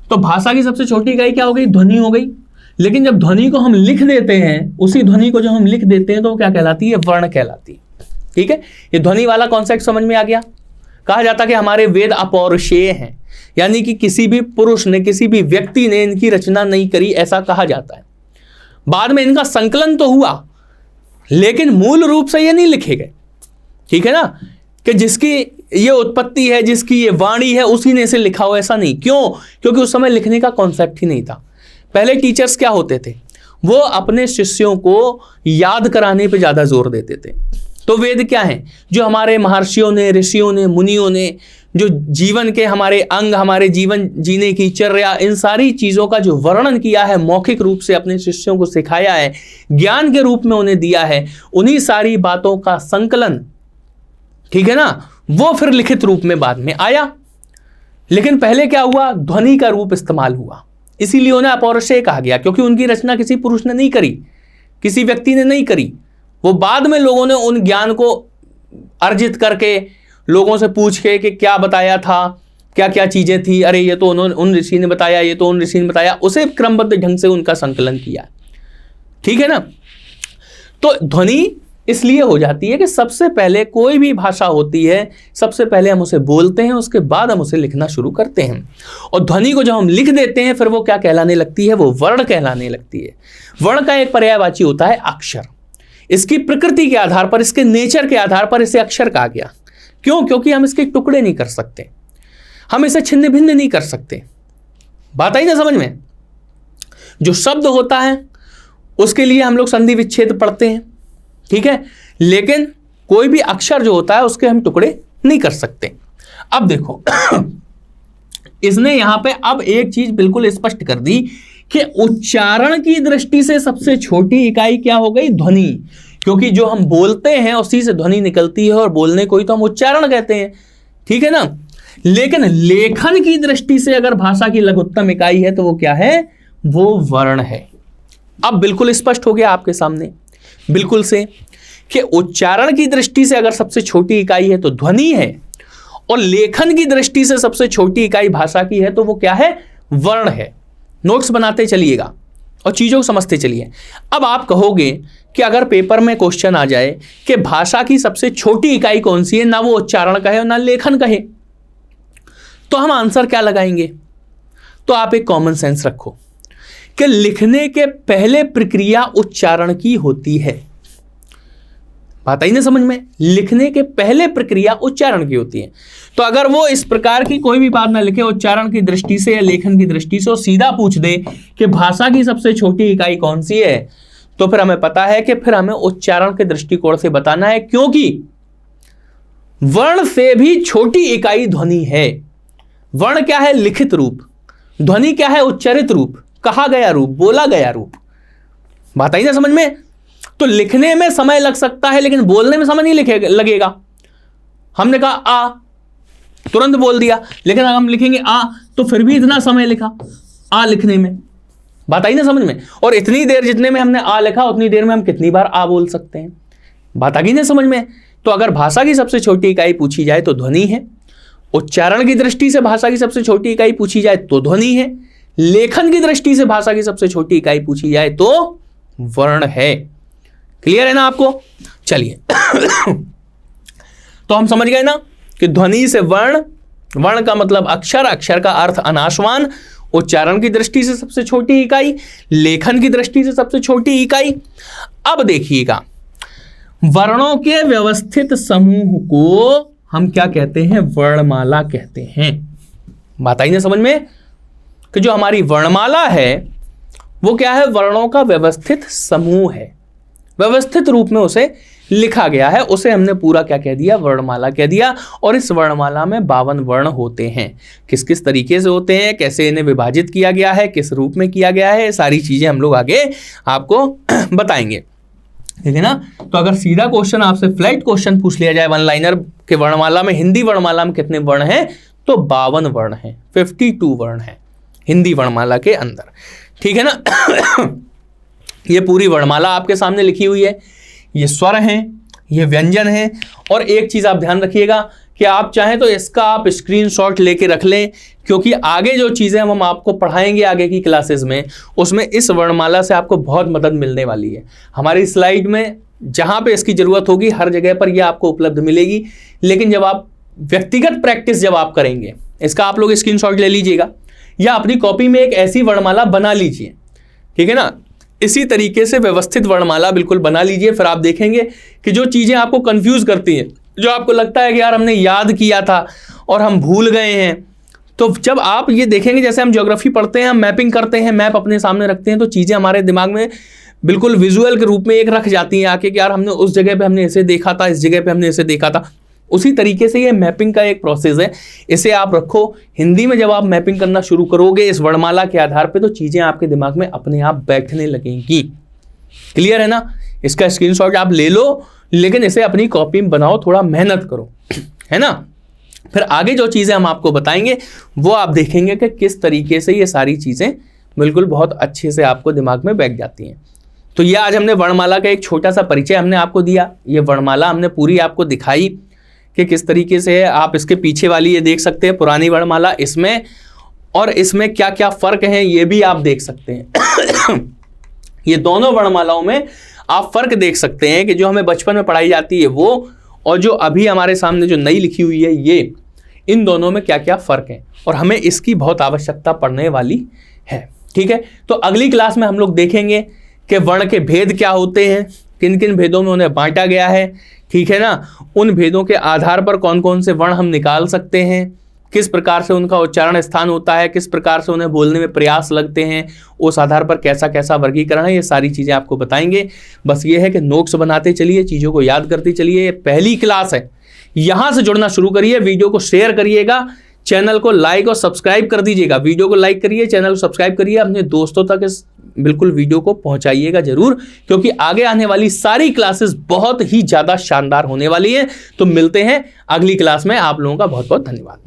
तो भाषा की सबसे छोटी इकाई क्या हो गई, ध्वनि हो गई। लेकिन जब ध्वनि को हम लिख देते हैं, उसी ध्वनि को जब हम लिख देते हैं तो वो क्या कहलाती है, वर्ण कहलाती है, ठीक है। ये ध्वनि वाला कॉन्सेप्ट समझ में आ गया। कहा जाता है कि हमारे वेद अपौरुषेय हैं, यानी कि किसी भी पुरुष ने, किसी भी व्यक्ति ने इनकी रचना नहीं करी, ऐसा कहा जाता है। बाद में इनका संकलन तो हुआ, लेकिन मूल रूप से ये नहीं लिखे गए, ठीक है ना, कि जिसकी ये उत्पत्ति है, जिसकी ये वाणी है, उसी ने इसे लिखा हो, ऐसा नहीं। क्यों? क्योंकि उस समय लिखने का कॉन्सेप्ट ही नहीं था। पहले टीचर्स क्या होते थे, वो अपने शिष्यों को याद कराने पे ज्यादा जोर देते थे। तो वेद क्या है, जो हमारे महर्षियों ने, ऋषियों ने, मुनियों ने जो जीवन के हमारे अंग, हमारे जीवन जीने की चर्या, इन सारी चीजों का जो वर्णन किया है, मौखिक रूप से अपने शिष्यों को सिखाया है, ज्ञान के रूप में उन्हें दिया है, उन्हीं सारी बातों का संकलन, ठीक है ना, वो फिर लिखित रूप में बाद में आया। लेकिन पहले क्या हुआ, ध्वनि का रूप इस्तेमाल हुआ, इसीलिए उन्हें अपौरुषेय कहा गया, क्योंकि उनकी रचना किसी पुरुष ने नहीं करी, किसी व्यक्ति ने नहीं करी। वो बाद में लोगों ने उन ज्ञान को अर्जित करके, लोगों से पूछ के कि क्या बताया था, क्या क्या चीजें थी, अरे ये तो उन्होंने उन ऋषि ने बताया, ये तो उन ऋषि ने बताया, उसे क्रमबद्ध ढंग से उनका संकलन किया, ठीक है ना। तो ध्वनि इसलिए हो जाती है कि सबसे पहले कोई भी भाषा होती है, सबसे पहले हम उसे बोलते हैं, उसके बाद हम उसे लिखना शुरू करते हैं। और ध्वनि को जब हम लिख देते हैं, फिर वो क्या कहलाने लगती है, वो वर्ण कहलाने लगती है। वर्ण का एक पर्यायवाची होता है अक्षर। इसकी प्रकृति के आधार पर, इसके नेचर के आधार पर इसे अक्षर कहा गया। क्यों? क्योंकि हम इसके टुकड़े नहीं कर सकते, हम इसे छिन्न भिन्न नहीं कर सकते। बात आई ना समझ में? जो शब्द होता है उसके लिए हम लोग संधि विच्छेद पढ़ते हैं, ठीक है, लेकिन कोई भी अक्षर जो होता है उसके हम टुकड़े नहीं कर सकते। अब देखो इसने यहां पे अब एक चीज बिल्कुल स्पष्ट कर दी कि उच्चारण की दृष्टि से सबसे छोटी इकाई क्या हो गई, ध्वनि। क्योंकि जो हम बोलते हैं उसी से ध्वनि निकलती है, और बोलने को ही तो हम उच्चारण कहते हैं, ठीक है ना। लेकिन लेखन की दृष्टि से अगर भाषा की लघुत्तम इकाई है तो वो क्या है, वो वर्ण है। अब बिल्कुल स्पष्ट हो गया आपके सामने बिल्कुल से कि उच्चारण की दृष्टि से अगर सबसे छोटी इकाई है तो ध्वनि है, और लेखन की दृष्टि से सबसे छोटी इकाई भाषा की है तो वो क्या है, वर्ण है। नोट्स बनाते चलिएगा और चीजों को समझते चलिए। अब आप कहोगे कि अगर पेपर में क्वेश्चन आ जाए कि भाषा की सबसे छोटी इकाई कौन सी है, ना वो उच्चारण कहे और ना लेखन कहे, तो हम आंसर क्या लगाएंगे? तो आप एक कॉमन सेंस रखो कि लिखने के पहले प्रक्रिया उच्चारण की होती है। बात आई ना समझ में? लिखने के पहले प्रक्रिया उच्चारण की होती है। तो अगर वो इस प्रकार की कोई भी बात ना लिखे उच्चारण की दृष्टि से या लेखन की दृष्टि से, और सीधा पूछ दे कि भाषा की सबसे छोटी इकाई कौन सी है, तो फिर हमें पता है कि फिर हमें उच्चारण के दृष्टिकोण से बताना है, क्योंकि वर्ण से भी छोटी इकाई ध्वनि है। वर्ण क्या है, लिखित रूप। ध्वनि क्या है, उच्चारित रूप, कहा गया रूप, बोला गया रूप। बात आई ना समझ में? तो लिखने में समय लग सकता है, लेकिन बोलने में समय नहीं लगेगा। हमने कहा आ, तुरंत बोल दिया, लेकिन अगर हम लिखेंगे आ तो फिर भी इतना समय लिखा आ लिखने में। बात आई ना समझ में? और इतनी देर जितने में हमने आ लिखा उतनी देर में हम कितनी बार आ बोल सकते हैं। बात आ गई ना समझ में? तो अगर भाषा की सबसे छोटी इकाई पूछी जाए तो ध्वनि है, उच्चारण की दृष्टि से भाषा की सबसे छोटी इकाई पूछी जाए तो ध्वनि है, लेखन की दृष्टि से भाषा की सबसे छोटी इकाई पूछी जाए तो वर्ण है। क्लियर है ना आपको? चलिए तो हम समझ गए ना कि ध्वनि से वर्ण, वर्ण का मतलब अक्षर, अक्षर का अर्थ अनाशवान, उच्चारण की दृष्टि से सबसे छोटी इकाई, लेखन की दृष्टि से सबसे छोटी इकाई। अब देखिएगा, वर्णों के व्यवस्थित समूह को हम क्या कहते हैं, वर्णमाला कहते हैं। बात आई ना समझ में? कि जो हमारी वर्णमाला है वो क्या है, वर्णों का व्यवस्थित समूह है, व्यवस्थित रूप में उसे लिखा गया है, उसे हमने पूरा क्या कह दिया, वर्णमाला कह दिया। और इस वर्णमाला में 52 वर्ण होते हैं। किस किस तरीके से होते हैं, कैसे इन्हें विभाजित किया गया है, किस रूप में किया गया है, सारी चीजें हम लोग आगे आपको बताएंगे, ठीक है ना। तो अगर सीधा क्वेश्चन आपसे फ्लैट क्वेश्चन पूछ लिया जाए वन लाइनर के वर्णमाला में, हिंदी वर्णमाला में कितने वर्ण हैं, तो 52 वर्ण हैं, 52 वर्ण हैं हिंदी वर्णमाला के अंदर, ठीक है ना। ये पूरी वर्णमाला आपके सामने लिखी हुई है, ये स्वर हैं, ये व्यंजन हैं। और एक चीज आप ध्यान रखिएगा कि आप चाहें तो इसका आप स्क्रीनशॉट लेके रख लें, क्योंकि आगे जो चीजें हम आपको पढ़ाएंगे आगे की क्लासेस में, उसमें इस वर्णमाला से आपको बहुत मदद मिलने वाली है। हमारी स्लाइड में जहां पे इसकी जरूरत होगी हर जगह पर यह आपको उपलब्ध मिलेगी, लेकिन जब आप व्यक्तिगत प्रैक्टिस जब आप करेंगे, इसका आप लोग स्क्रीनशॉट ले लीजिएगा या अपनी कॉपी में एक ऐसी वर्णमाला बना लीजिए, ठीक है ना। इसी तरीके से व्यवस्थित वर्णमाला बिल्कुल बना लीजिए, फिर आप देखेंगे कि जो चीजें आपको कंफ्यूज करती हैं, जो आपको लगता है कि यार हमने याद किया था और हम भूल गए हैं, तो जब आप ये देखेंगे, जैसे हम ज्योग्राफी पढ़ते हैं, हम मैपिंग करते हैं, मैप अपने सामने रखते हैं, तो चीजें हमारे दिमाग में बिल्कुल विजुअल के रूप में एक रख जाती हैं आके कि यार हमने उस जगह पे हमने इसे देखा था, इस जगह पे हमने इसे देखा था। उसी तरीके से ये मैपिंग का एक प्रोसेस है, इसे आप रखो। हिंदी में जब आप मैपिंग करना शुरू करोगे इस वर्णमाला के आधार पे, तो चीजें आपके दिमाग में अपने आप बैठने लगेंगी। क्लियर है ना। इसका स्क्रीनशॉट आप ले लो, लेकिन इसे अपनी कॉपी में बनाओ, थोड़ा मेहनत करो, है ना। फिर आगे जो चीजें हम आपको बताएंगे वो आप देखेंगे कि किस तरीके से ये सारी चीजें बिल्कुल बहुत अच्छे से आपको दिमाग में बैठ जाती हैं। तो ये आज हमने वर्णमाला का एक छोटा सा परिचय हमने आपको दिया, ये वर्णमाला हमने पूरी आपको दिखाई कि किस तरीके से है। आप इसके पीछे वाली ये देख सकते हैं पुरानी वर्णमाला, इसमें और इसमें क्या क्या फर्क है ये भी आप देख सकते हैं। ये दोनों वर्णमालाओं में आप फर्क देख सकते हैं कि जो हमें बचपन में पढ़ाई जाती है वो, और जो अभी हमारे सामने जो नई लिखी हुई है ये, इन दोनों में क्या क्या फर्क है, और हमें इसकी बहुत आवश्यकता पड़ने वाली है, ठीक है। तो अगली क्लास में हम लोग देखेंगे कि वर्ण के भेद क्या होते हैं, किन किन भेदों में उन्हें बांटा गया है, ठीक है ना। उन भेदों के आधार पर कौन कौन से वर्ण हम निकाल सकते हैं, किस प्रकार से उनका उच्चारण स्थान होता है, किस प्रकार से उन्हें बोलने में प्रयास लगते हैं, उस आधार पर कैसा कैसा वर्गीकरण है, ये सारी चीज़ें आपको बताएंगे। बस ये है कि नोट्स बनाते चलिए, चीज़ों को याद करते चलिए। ये पहली क्लास है, यहाँ से जुड़ना शुरू करिए, वीडियो को शेयर करिएगा, चैनल को लाइक और सब्सक्राइब कर दीजिएगा। वीडियो को लाइक करिए, चैनल को सब्सक्राइब करिए, अपने दोस्तों तक इस बिल्कुल वीडियो को पहुंचाइएगा जरूर, क्योंकि आगे आने वाली सारी क्लासेस बहुत ही ज़्यादा शानदार होने वाली हैं। तो मिलते हैं अगली क्लास में। आप लोगों का बहुत बहुत धन्यवाद।